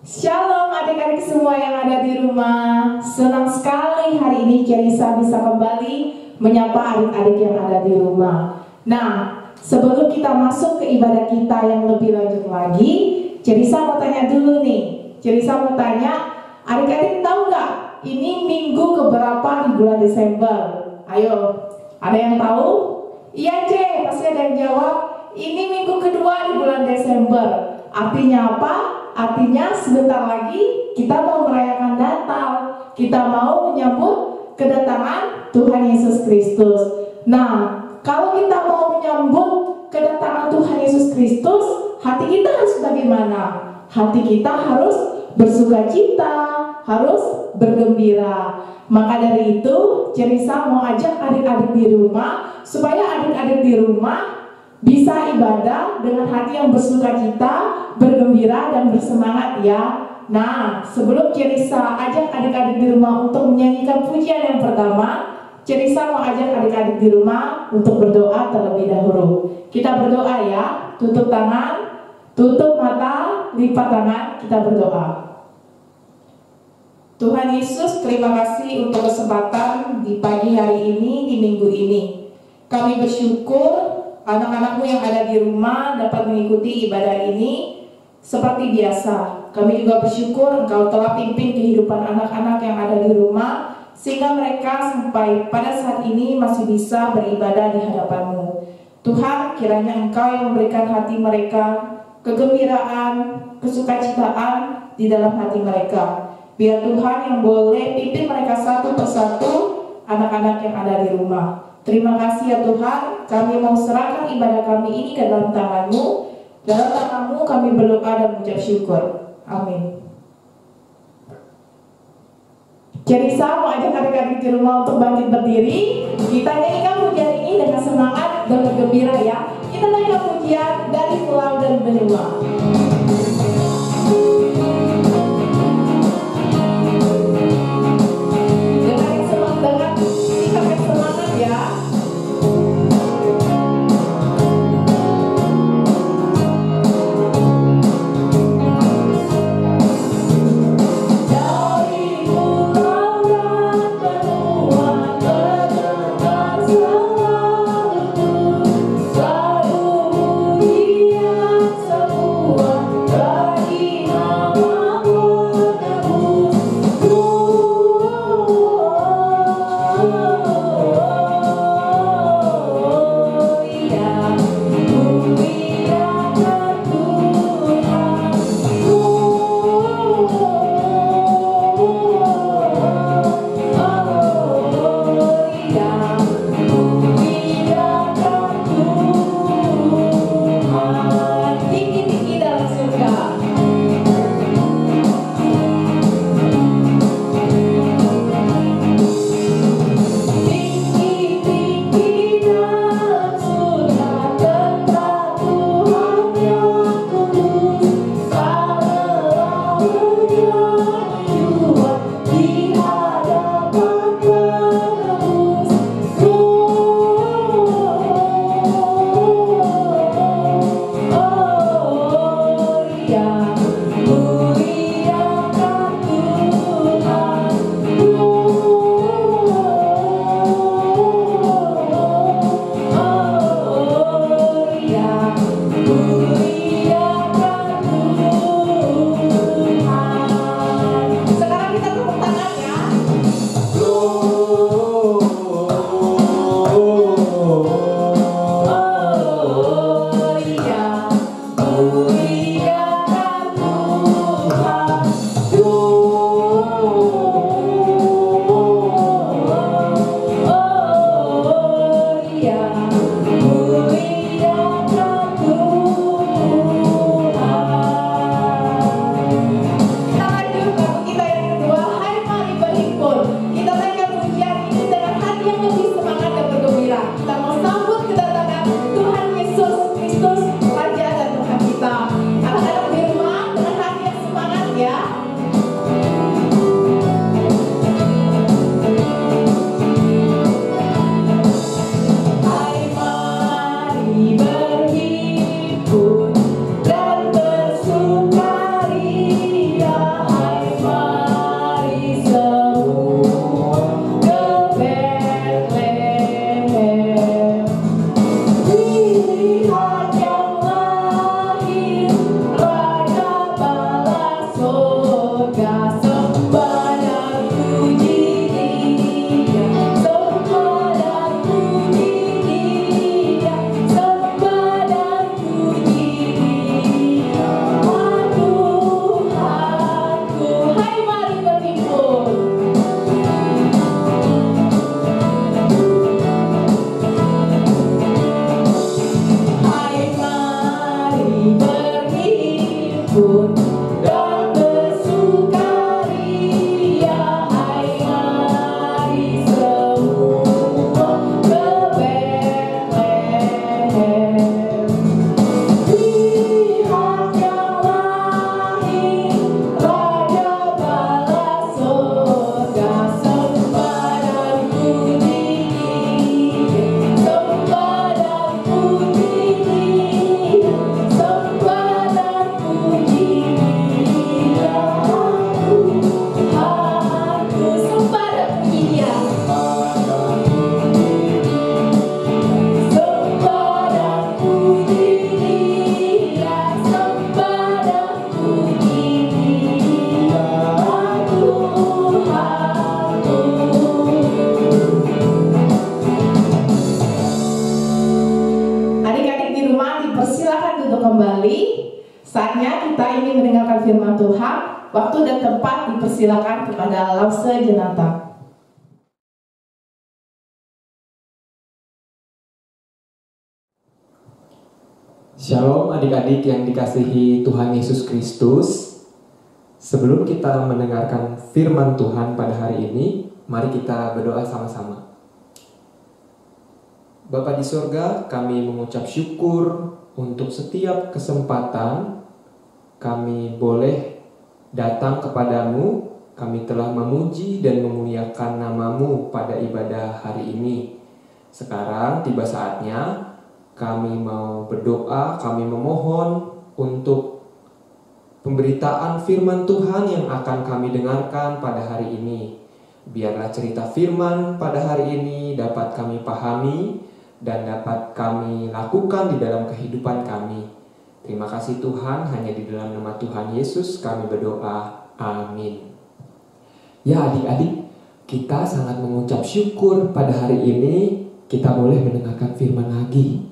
Shalom adik-adik semua yang ada di rumah. Senang sekali hari ini Cerisa bisa kembali menyapa adik-adik yang ada di rumah. Nah, sebelum kita masuk ke ibadah kita yang lebih lanjut lagi, Cerisa mau tanya dulu nih. Cerisa mau tanya, adik-adik tahu nggak ini minggu keberapa di bulan Desember? Ayo, ada yang tahu? Iya, pasti ada yang jawab. Ini minggu kedua di bulan Desember. Artinya apa? Artinya sebentar lagi kita mau merayakan Natal. Kita mau menyambut kedatangan Tuhan Yesus Kristus. Nah, kalau kita mau menyambut kedatangan Tuhan Yesus Kristus, hati kita harus bagaimana? Hati kita harus bersukacita, harus bergembira. Maka dari itu, Cerisa mau ajak adik-adik di rumah supaya adik-adik di rumah bisa ibadah dengan hati yang bersukacita, bergembira dan bersemangat ya. Nah, sebelum Cerisa ajak adik-adik di rumah untuk menyanyikan pujian yang pertama, Cerisa mau ajak adik-adik di rumah untuk berdoa terlebih dahulu. Kita berdoa ya, tutup tangan, tutup mata, lipat tangan, kita berdoa. Tuhan Yesus, terima kasih untuk kesempatan di pagi hari ini, di minggu ini. Kami bersyukur anak-anakmu yang ada di rumah dapat mengikuti ibadah ini seperti biasa. Kami juga bersyukur Engkau telah pimpin kehidupan anak-anak yang ada di rumah, sehingga mereka sampai pada saat ini masih bisa beribadah di hadapan-Mu. Tuhan, kiranya Engkau yang memberikan hati mereka kegembiraan, kesukacitaan di dalam hati mereka. Biar Tuhan yang boleh pimpin mereka satu persatu anak-anak yang ada di rumah. Terima kasih ya Tuhan, kami mau serahkan ibadah kami ini ke dalam tangan-Mu. Dalam tangan-Mu kami berdoa dan mengucap syukur. Amin. Cerisa mau ajak adik-adik di rumah untuk bangkit berdiri. Kita nyanyikan pujian ini dengan semangat dan bergembira ya. Kita nyanyikan pujian dari pulau dan benua. Semua Saatnya kita ingin mendengarkan firman Tuhan. Waktu dan tempat dipersilakan kepada Lause Jenata. Shalom adik-adik yang dikasihi Tuhan Yesus Kristus. Sebelum kita mendengarkan firman Tuhan pada hari ini, mari kita berdoa sama-sama. Bapa di surga, kami mengucap syukur untuk setiap kesempatan kami boleh datang kepadamu. Kami telah memuji dan memuliakan namamu pada ibadah hari ini. Sekarang tiba saatnya kami mau berdoa, kami memohon untuk pemberitaan firman Tuhan yang akan kami dengarkan pada hari ini. Biarlah cerita firman pada hari ini dapat kami pahami dan dapat kami lakukan di dalam kehidupan kami. Terima kasih Tuhan, hanya di dalam nama Tuhan Yesus kami berdoa. Amin. Ya adik-adik, kita sangat mengucap syukur pada hari ini kita boleh mendengarkan firman lagi.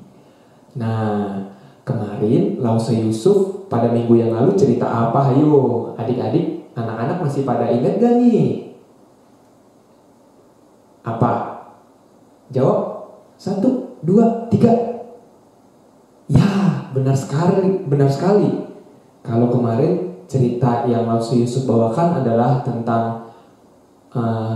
Nah, kemarin Lause Yusuf pada minggu yang lalu cerita apa? Ayo adik-adik, anak-anak masih pada ingat gak nih? Apa? Jawab. 1, 2, 3. Ya, benar sekali. Kalau kemarin cerita yang Lause Yusuf bawakan adalah tentang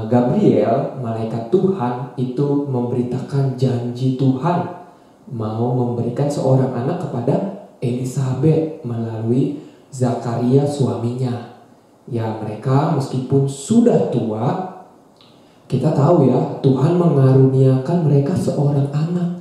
Gabriel, malaikat Tuhan, itu memberitakan janji Tuhan mau memberikan seorang anak kepada Elisabeth melalui Zakaria suaminya. Ya, mereka meskipun sudah tua, kita tahu ya, Tuhan mengaruniakan mereka seorang anak.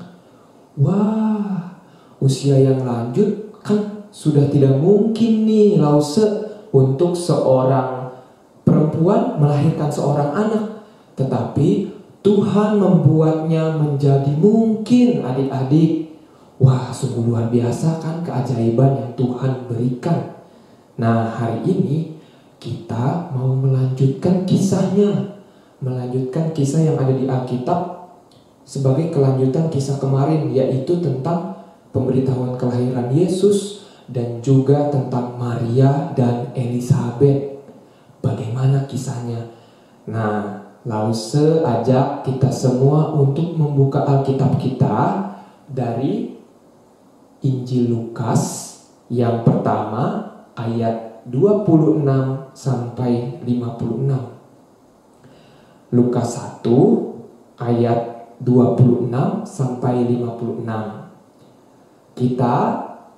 Wah, usia yang lanjut kan sudah tidak mungkin nih Lause untuk seorang perempuan melahirkan seorang anak. Tetapi Tuhan membuatnya menjadi mungkin adik-adik. Wah, sungguh luar biasa kan keajaiban yang Tuhan berikan. Nah, hari ini kita mau melanjutkan kisahnya. Melanjutkan kisah yang ada di Alkitab sebagai kelanjutan kisah kemarin, yaitu tentang pemberitahuan kelahiran Yesus dan juga tentang Maria dan Elisabeth. Bagaimana kisahnya? Nah, Lause ajak kita semua untuk membuka Alkitab kita dari Injil Lukas yang pertama ayat 26 sampai 56. Lukas 1 ayat 26 sampai 56. Kita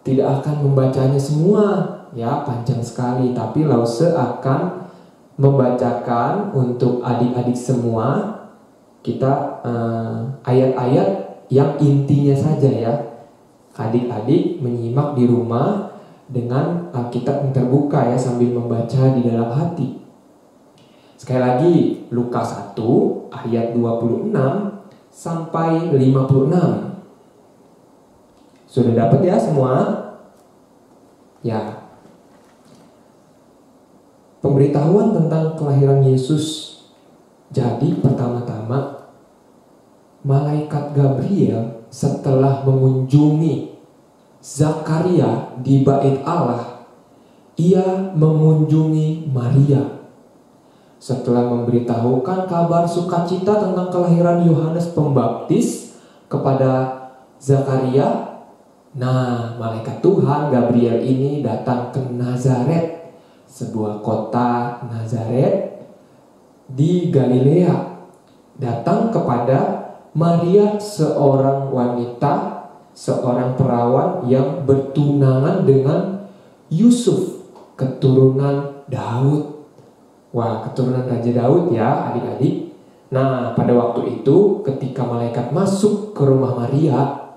tidak akan membacanya semua, ya, panjang sekali, tapi Lause akan membacakan untuk adik-adik semua kita ayat-ayat yang intinya saja ya. Adik-adik menyimak di rumah dengan Alkitab yang terbuka ya, sambil membaca di dalam hati. Sekali lagi, Lukas 1 ayat 26 sampai 56. Sudah dapat ya semua? Ya. Pemberitahuan tentang kelahiran Yesus. Jadi pertama-tama, malaikat Gabriel setelah mengunjungi Zakaria di Bait Allah, ia mengunjungi Maria. Setelah memberitahukan kabar sukacita tentang kelahiran Yohanes Pembaptis kepada Zakaria, nah, malaikat Tuhan Gabriel ini datang ke Nazaret, sebuah kota Nazaret di Galilea. Datang kepada Maria, seorang wanita, seorang perawan yang bertunangan dengan Yusuf, keturunan Daud. Wah, keturunan Raja Daud ya adik-adik. Nah, pada waktu itu ketika malaikat masuk ke rumah Maria,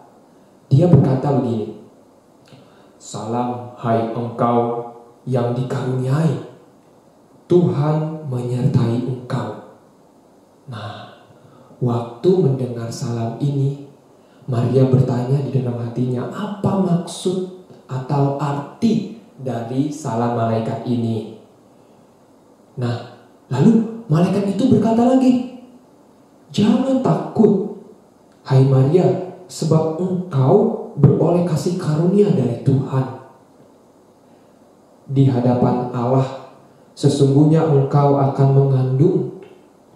dia berkata begini, "Salam hai engkau yang dikaruniai, Tuhan menyertai engkau." Nah, waktu mendengar salam ini, Maria bertanya di dalam hatinya, apa maksud atau arti dari salam malaikat ini? Nah, lalu malaikat itu berkata lagi, "Jangan takut, hai Maria, sebab engkau beroleh kasih karunia dari Tuhan." di hadapan Allah, sesungguhnya engkau akan mengandung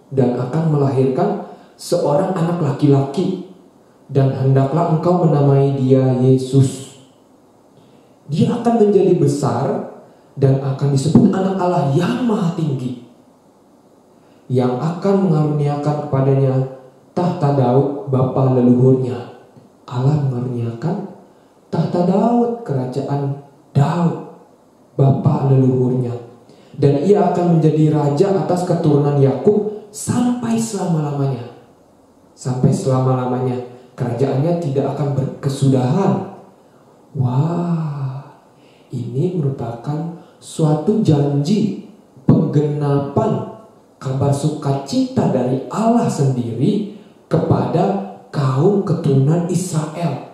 dan akan melahirkan seorang anak laki-laki, dan hendaklah engkau menamai dia Yesus. Dia akan menjadi besar dan akan disebut anak Allah yang maha tinggi, yang akan mengaruniakan kepadanya tahta Daud bapa leluhurnya. Allah mengaruniakan tahta Daud, kerajaan Daud bapa leluhurnya, dan ia akan menjadi raja atas keturunan Yakub sampai selama-lamanya. Sampai selama-lamanya kerajaannya tidak akan berkesudahan. Wah, ini merupakan suatu janji penggenapan kabar sukacita dari Allah sendiri kepada kaum keturunan Israel.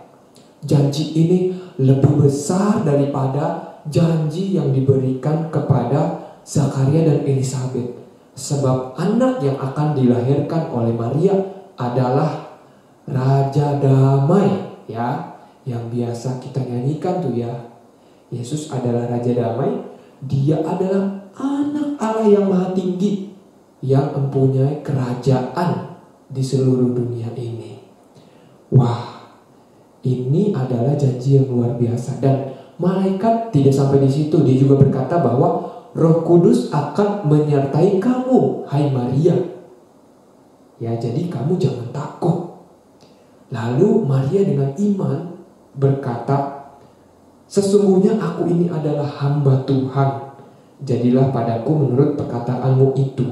Janji ini lebih besar daripada janji yang diberikan kepada Zakaria dan Elisabet. Sebab anak yang akan dilahirkan oleh Maria adalah Raja Damai, ya, yang biasa kita nyanyikan tuh ya. Yesus adalah Raja Damai. Dia adalah anak Allah yang maha tinggi, yang mempunyai kerajaan di seluruh dunia ini. Wah, ini adalah janji yang luar biasa. Dan malaikat tidak sampai di situ. Dia juga berkata bahwa Roh Kudus akan menyertai kamu, hai Maria. Ya, jadi kamu jangan takut. Lalu Maria dengan iman berkata, sesungguhnya aku ini adalah hamba Tuhan. Jadilah padaku menurut perkataanmu itu.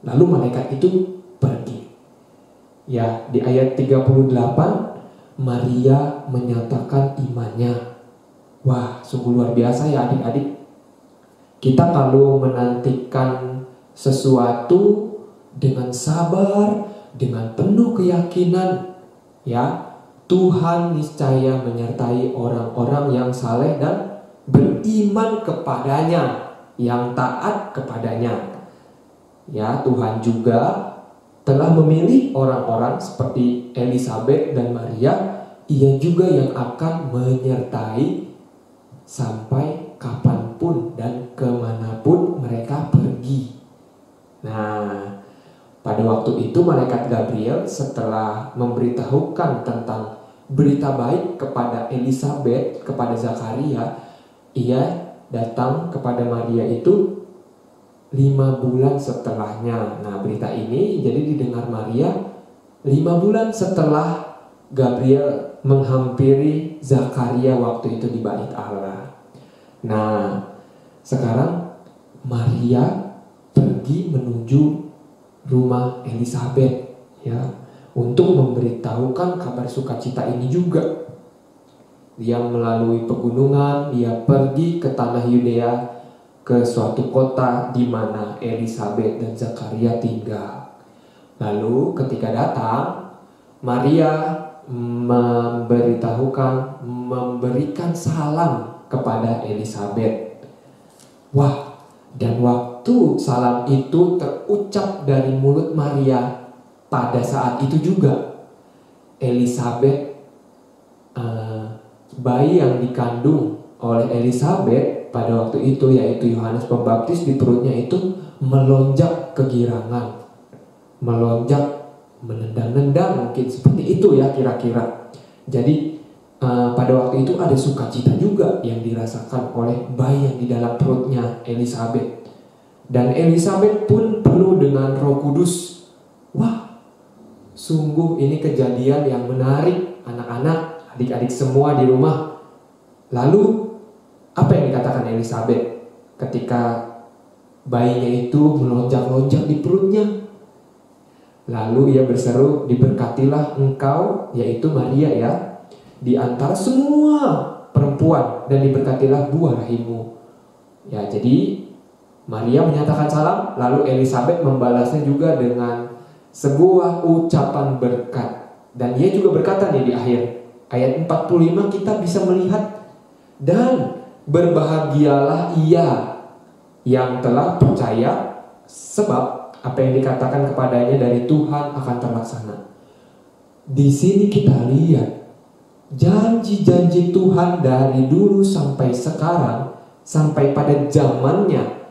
Lalu malaikat itu pergi. Ya, di ayat 38 Maria menyatakan imannya. Wah, sungguh luar biasa ya adik-adik. Kita kalau menantikan sesuatu dengan sabar, dengan penuh keyakinan, ya, Tuhan niscaya menyertai orang-orang yang saleh dan beriman kepadanya, yang taat kepadanya. Ya, Tuhan juga telah memilih orang-orang seperti Elisabet dan Maria. Ia juga yang akan menyertai sampai kapanpun dan kemanapun mereka pergi. Nah, pada waktu itu malaikat Gabriel setelah memberitahukan tentang berita baik kepada Elisabet, kepada Zakaria, ia datang kepada Maria itu 5 bulan setelahnya. Nah, berita ini jadi didengar Maria 5 bulan setelah Gabriel menghampiri Zakaria waktu itu di bait Allah. Nah, sekarang Maria pergi menuju rumah Elisabet, ya, untuk memberitahukan kabar sukacita ini juga. Dia melalui pegunungan, dia pergi ke tanah Yudea, ke suatu kota di mana Elisabet dan Zakaria tinggal. Lalu ketika datang, Maria memberikan salam kepada Elisabet. Wah, dan waktu salam itu terucap dari mulut Maria, pada saat itu juga Elisabet, bayi yang dikandung oleh Elisabet pada waktu itu, yaitu Yohanes Pembaptis, di perutnya itu melonjak kegirangan, melonjak, menendang-nendang, mungkin seperti itu ya kira-kira. Jadi pada waktu itu ada sukacita juga yang dirasakan oleh bayi yang di dalam perutnya Elisabet. Dan Elisabet pun penuh dengan Roh Kudus. Wah, sungguh ini kejadian yang menarik anak-anak, adik-adik semua di rumah. Lalu apa yang dikatakan Elisabet ketika bayinya itu melonjak-lonjak di perutnya? Lalu ia berseru, diberkatilah engkau, yaitu Maria ya, di antara semua perempuan, dan diberkatilah buah rahimmu. Ya, jadi Maria menyatakan salam, lalu Elisabet membalasnya juga dengan sebuah ucapan berkat. Dan ia juga berkata nih di akhir ayat 45 kita bisa melihat, dan berbahagialah ia yang telah percaya, sebab apa yang dikatakan kepadanya dari Tuhan akan terlaksana. Di sini kita lihat janji-janji Tuhan dari dulu sampai sekarang sampai pada zamannya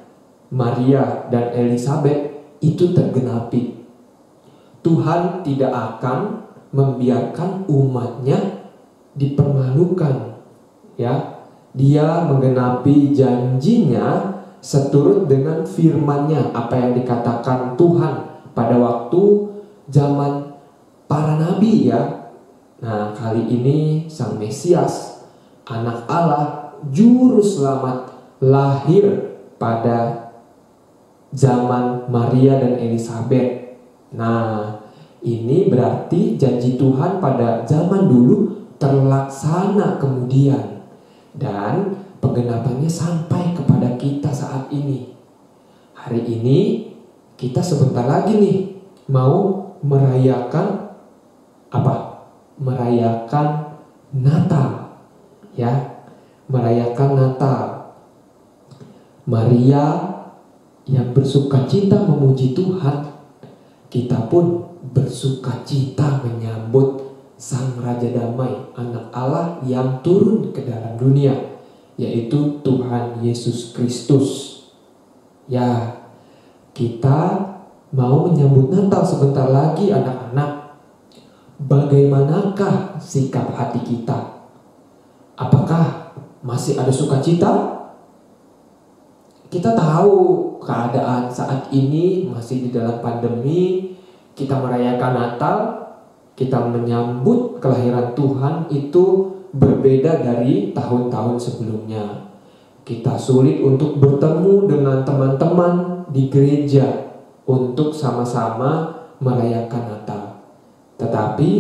Maria dan Elizabeth itu tergenapi. Tuhan tidak akan membiarkan umatnya dipermalukan, ya. Dia menggenapi janjinya seturut dengan firman-Nya, apa yang dikatakan Tuhan pada waktu zaman para nabi, ya. Nah, kali ini Sang Mesias, Anak Allah, Juru Selamat, lahir pada zaman Maria dan Elizabeth. Nah, ini berarti janji Tuhan pada zaman dulu terlaksana kemudian, dan penggenapannya sampai kepada kita saat ini. Hari ini kita sebentar lagi nih mau merayakan apa? Merayakan Natal, ya. Merayakan Natal. Maria yang bersukacita memuji Tuhan, kita pun bersukacita menyambut Sang Raja Damai, Anak Allah yang turun ke dalam dunia, yaitu Tuhan Yesus Kristus. Ya, kita mau menyambut Natal sebentar lagi, anak-anak. Bagaimanakah sikap hati kita? Apakah masih ada sukacita? Kita tahu keadaan saat ini masih di dalam pandemi. Kita merayakan Natal, kita menyambut kelahiran Tuhan itu berbeda dari tahun-tahun sebelumnya. Kita sulit untuk bertemu dengan teman-teman di gereja untuk sama-sama merayakan Natal. Tetapi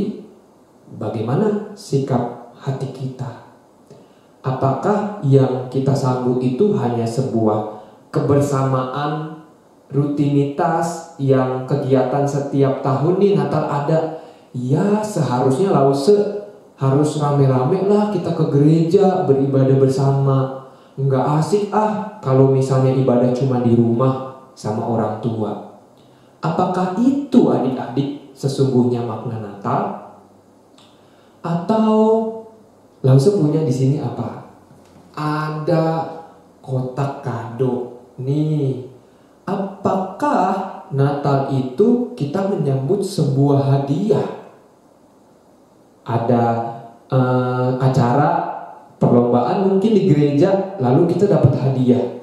bagaimana sikap hati kita? Apakah yang kita sambut itu hanya sebuah kebersamaan, rutinitas yang kegiatan setiap tahun nih Natal ada? Ya, seharusnya harus rame-rame lah kita ke gereja beribadah bersama. Nggak asik kalau misalnya ibadah cuma di rumah sama orang tua. Apakah itu adik-adik sesungguhnya makna Natal? Atau Lause punya di sini apa? Ada kotak kado. Nih, apakah Natal itu kita menyambut sebuah hadiah? Ada acara perlombaan mungkin di gereja, lalu kita dapat hadiah.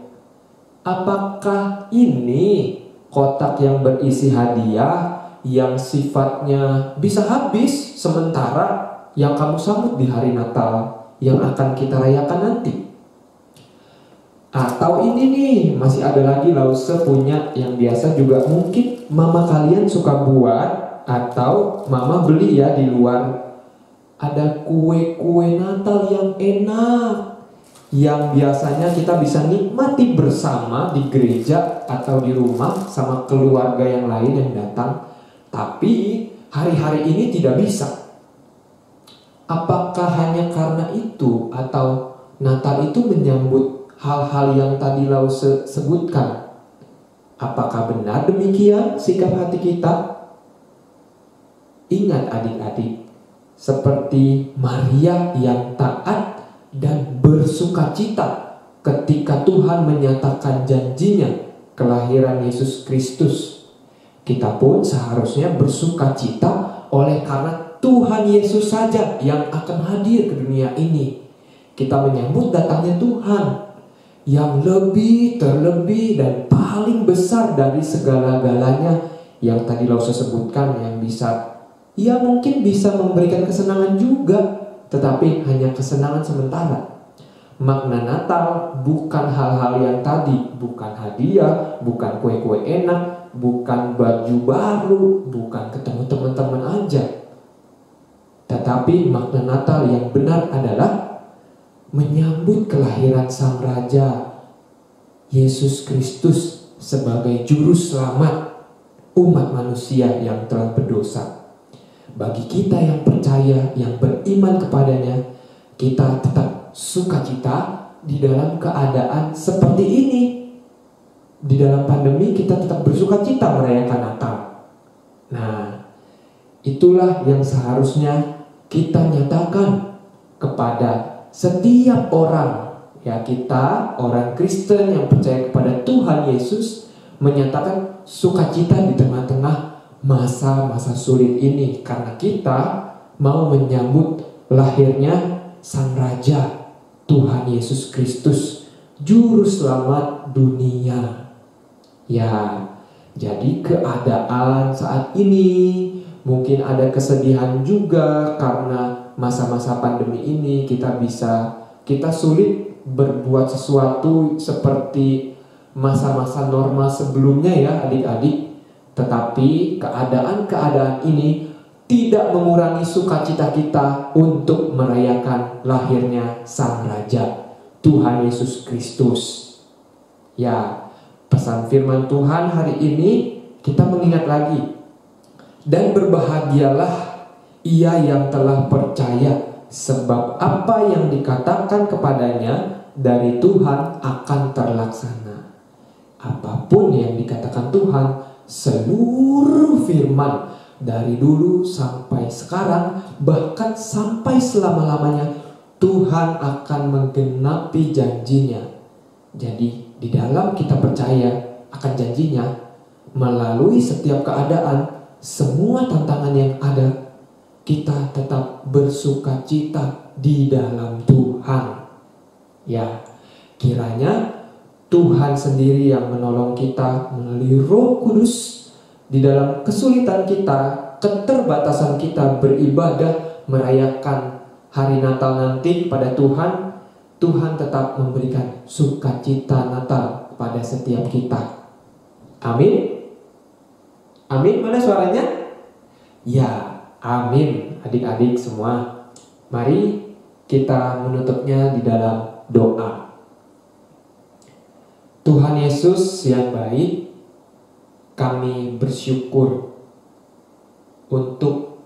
Apakah ini kotak yang berisi hadiah yang sifatnya bisa habis sementara yang kamu sambut di hari Natal yang akan kita rayakan nanti? Atau ini nih, masih ada lagi Lause punya yang biasa juga mungkin mama kalian suka buat atau mama beli ya di luar. Ada kue-kue Natal yang enak, yang biasanya kita bisa nikmati bersama di gereja atau di rumah sama keluarga yang lain yang datang. Tapi hari-hari ini tidak bisa. Apakah hanya karena itu atau Natal itu menyambut hal-hal yang tadi Lause sebutkan? Apakah benar demikian sikap hati kita? Ingat adik-adik, seperti Maria yang taat dan bersukacita ketika Tuhan menyatakan janjinya kelahiran Yesus Kristus, kita pun seharusnya bersukacita oleh karena Tuhan Yesus saja yang akan hadir ke dunia ini. Kita menyambut datangnya Tuhan yang lebih, terlebih, dan paling besar dari segala-galanya yang tadi Lause sebutkan, yang bisa, ya mungkin bisa memberikan kesenangan juga, tetapi hanya kesenangan sementara. Makna Natal bukan hal-hal yang tadi, bukan hadiah, bukan kue-kue enak, bukan baju baru, bukan ketemu teman-teman aja. Tetapi makna Natal yang benar adalah menyambut kelahiran Sang Raja Yesus Kristus sebagai juru selamat umat manusia yang telah berdosa. Bagi kita yang percaya, yang beriman kepadanya, kita tetap sukacita di dalam keadaan seperti ini. Di dalam pandemi kita tetap bersukacita merayakan Natal. Nah, itulah yang seharusnya kita nyatakan kepada setiap orang Ya, kita orang Kristen yang percaya kepada Tuhan Yesus menyatakan sukacita di tengah-tengah masa-masa sulit ini, karena kita mau menyambut lahirnya Sang Raja Tuhan Yesus Kristus, Juru Selamat dunia. Ya, jadi keadaan saat ini mungkin ada kesedihan juga karena masa-masa pandemi ini kita sulit berbuat sesuatu seperti masa-masa normal sebelumnya ya adik-adik. Tetapi keadaan-keadaan ini tidak mengurangi sukacita kita untuk merayakan lahirnya Sang Raja Tuhan Yesus Kristus. Ya, pesan firman Tuhan hari ini kita mengingat lagi. Dan berbahagialah ia yang telah percaya, sebab apa yang dikatakan kepadanya dari Tuhan akan terlaksana. Apapun yang dikatakan Tuhan, seluruh firman dari dulu sampai sekarang, bahkan sampai selama-lamanya, Tuhan akan menggenapi janjinya. Jadi di dalam kita percaya akan janjinya, melalui setiap keadaan, semua tantangan yang ada, kita tetap bersuka cita di dalam Tuhan. Ya, kiranya Tuhan sendiri yang menolong kita melalui Roh Kudus di dalam kesulitan kita, keterbatasan kita beribadah, merayakan hari Natal nanti pada Tuhan. Tuhan tetap memberikan sukacita Natal pada setiap kita. Amin. Amin, mana suaranya? Ya, amin adik-adik semua. Mari kita menutupnya di dalam doa. Tuhan Yesus yang baik, kami bersyukur untuk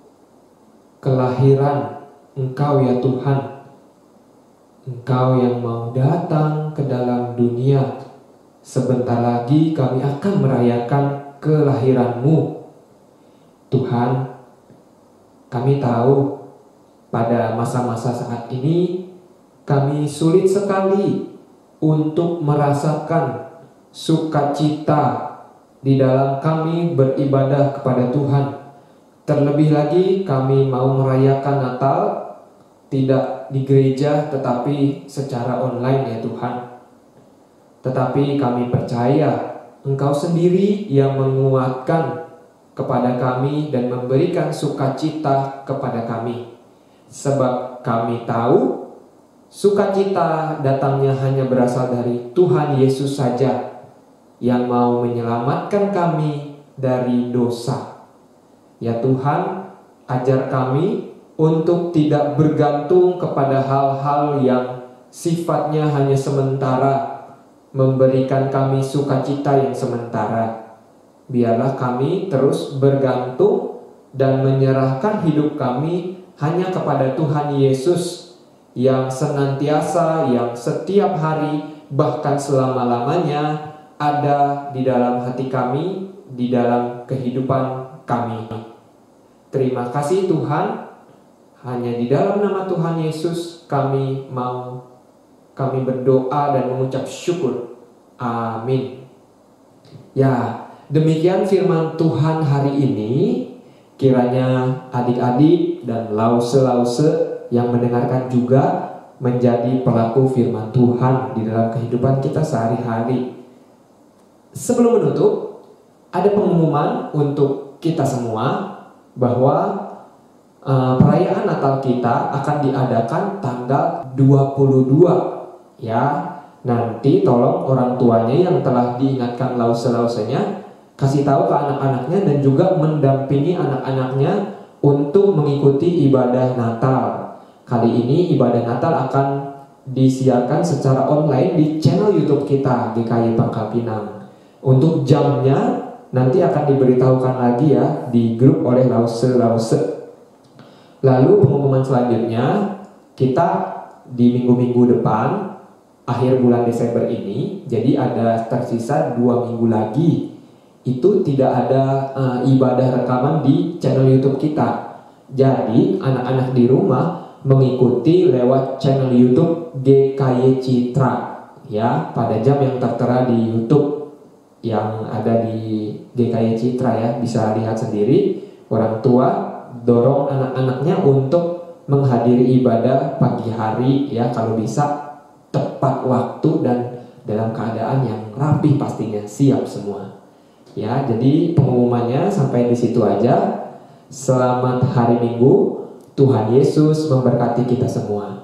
kelahiran Engkau ya Tuhan. Engkau yang mau datang ke dalam dunia. Sebentar lagi kami akan merayakan kelahiran-Mu. Tuhan, kami tahu pada masa-masa saat ini kami sulit sekali untuk merasakan sukacita di dalam kami beribadah kepada Tuhan. Terlebih lagi kami mau merayakan Natal tidak di gereja tetapi secara online ya Tuhan. Tetapi kami percaya Engkau sendiri yang menguatkan kepada kami dan memberikan sukacita kepada kami. Sebab kami tahu sukacita datangnya hanya berasal dari Tuhan Yesus saja yang mau menyelamatkan kami dari dosa. Ya Tuhan, ajar kami untuk tidak bergantung kepada hal-hal yang sifatnya hanya sementara, memberikan kami sukacita yang sementara. Biarlah kami terus bergantung dan menyerahkan hidup kami hanya kepada Tuhan Yesus yang senantiasa, yang setiap hari, bahkan selama-lamanya ada di dalam hati kami, di dalam kehidupan kami. Terima kasih Tuhan. Hanya di dalam nama Tuhan Yesus kami berdoa dan mengucap syukur. Amin. Ya, demikian firman Tuhan hari ini. Kiranya adik-adik dan lause-lause yang mendengarkan juga menjadi pelaku firman Tuhan di dalam kehidupan kita sehari-hari. Sebelum menutup, ada pengumuman untuk kita semua bahwa perayaan Natal kita akan diadakan tanggal 22 ya. Nanti tolong orang tuanya yang telah diingatkan lause-lausenya kasih tahu ke anak-anaknya dan juga mendampingi anak-anaknya untuk mengikuti ibadah Natal. Kali ini ibadah Natal akan disiarkan secara online di channel YouTube kita GKI Pangkal Pinang. Untuk jamnya nanti akan diberitahukan lagi ya di grup oleh lause-lause. Lalu pengumuman selanjutnya, kita di minggu-minggu depan, akhir bulan Desember ini, jadi ada tersisa 2 minggu lagi, itu tidak ada ibadah rekaman di channel YouTube kita. Jadi anak-anak di rumah mengikuti lewat channel YouTube GKY Citra ya, pada jam yang tertera di YouTube yang ada di GKY Citra ya. Bisa lihat sendiri. Orang tua dorong anak-anaknya untuk menghadiri ibadah pagi hari ya, kalau bisa tepat waktu dan dalam keadaan yang rapi pastinya, siap semua. Ya, jadi pengumumannya sampai di situ aja. Selamat hari Minggu. Tuhan Yesus memberkati kita semua.